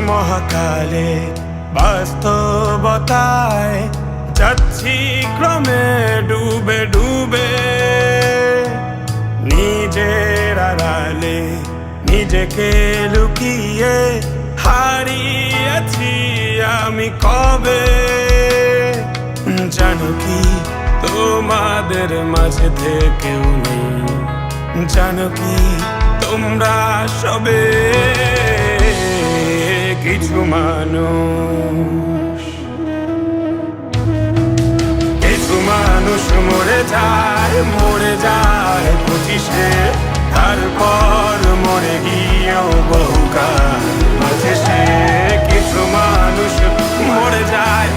মহাকালে বাস্তবতায় যাচ্ছি ক্রমে ডুবে ডুবে, নিজের আড়ালে নিজেকে লুকিয়ে হারিয়েছি আমি কবে। জানো কি তোমাদের মাঝে থেকেও নেই, জানো কি তোমরা সবে কিছু মানুষ, কিছু মানুষ মরে যায় 25-এ, তারপর মরে গিয়েও বহুকাল মাঝে সে। কিছু মানুষ মরে যায়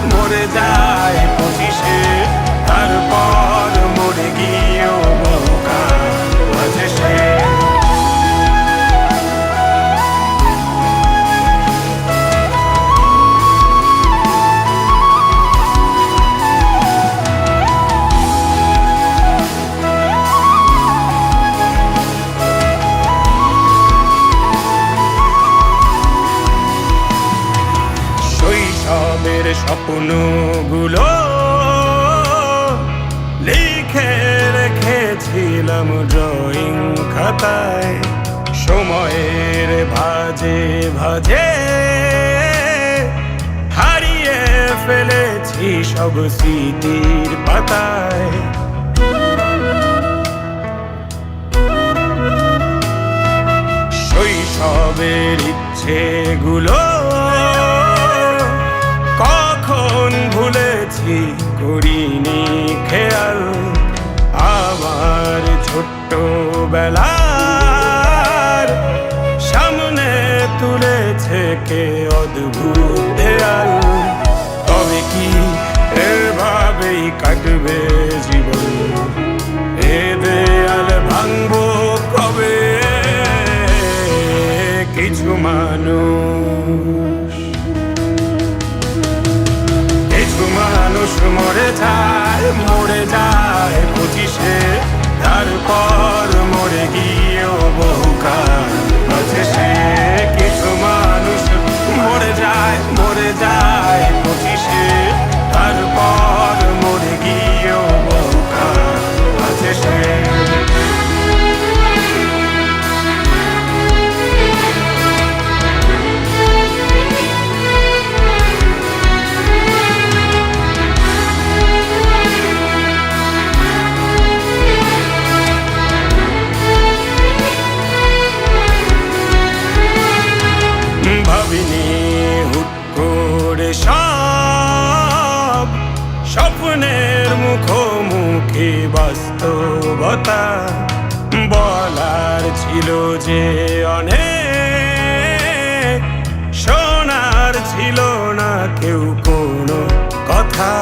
25-এ, তারপর মরে গিয়েও বহুকাল মাঝে সে। শৈশবের স্বপ্নগুলো লিখে রেখেছিলাম ড্রয়িং খাতায়, সময়ের ভাঁজে ভাঁজে হারিয়ে ফেলেছি সব স্মৃতির পাতায়। শৈশবের ইচ্ছেগুলো কখন ভুলেছি করিনি খেয়াল, আমার ছোট্টবেলার সামনে তুলেছে কে অদ্ভুত দেয়াল। তবে কি এভাবেই কাটবে জীবন, এ দেয়াল ভাঙবো কবে? কিছু মানুষ, কিছু মানুষ মরে যায় 25-এ, তারপর মরে গিয়েও বহুকাল মাঝে সে। কিছু মানুষ মরে যায় 25-এ, তারপর মরে গিয়েও বহুকাল মাঝে সে। ভাবিনি হুট করে সব স্বপ্নের মুখোমুখি বাস্তবতা, বলার ছিল যে অনেক, শোনার ছিল না কেউ কোনো কথা।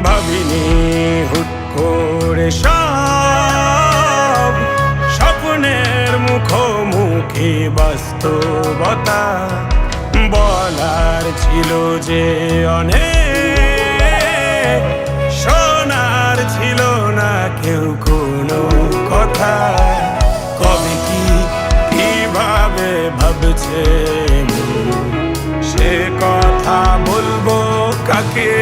ভাবিনি হুট করে সব স্বপ্নের মুখোমুখি বাস্তবতা, বলার ছিল যে অনেক, শোনার ছিল না কেউ কোনো কথা। কবে কি কিভাবে ভাবছে সে কথা বলবো কাকে?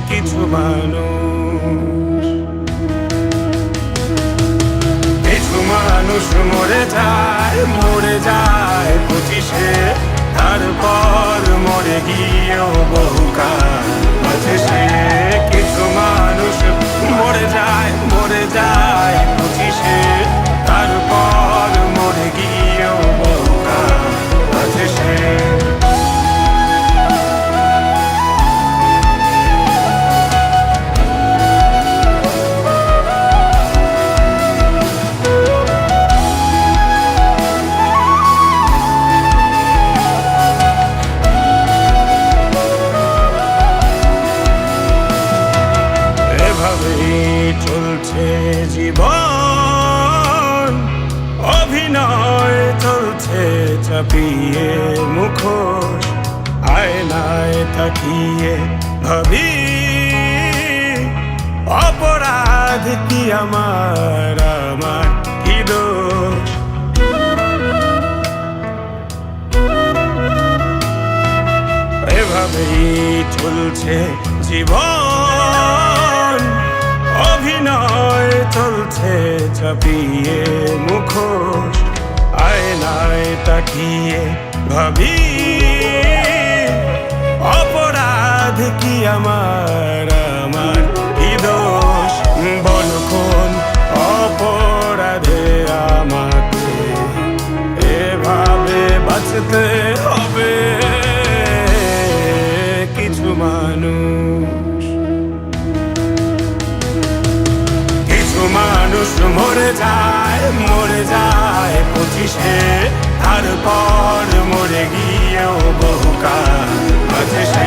কিছু মানুষ, কিছু মানুষ মরে যায় 25-এ, তারপর মরে গিয়েও বহুকাল মাঝে সে। কিছু মানুষ মরে যায় 25-এ, তারপর মরে গিয়েও বহুকাল মাঝে সে। চাপিয়ে মুখোশ আয়নায় তাকিয়ে ভাবি অপরাধ কি আমার আমার কি দোষ এভাবেই চলছে জীবন অভিনয় চলছে চাপিয়ে মুখোশ আয়নায় তাকিয়ে ভাবি অপরাধ কি আমার আমার কি দোষ বল কোন অপরাধে আমাকে এভাবে বাঁচতে হবে কিছু মানুষ মরে যায় 25-এ তারপর মরে গিয়েও বহুকাল আছে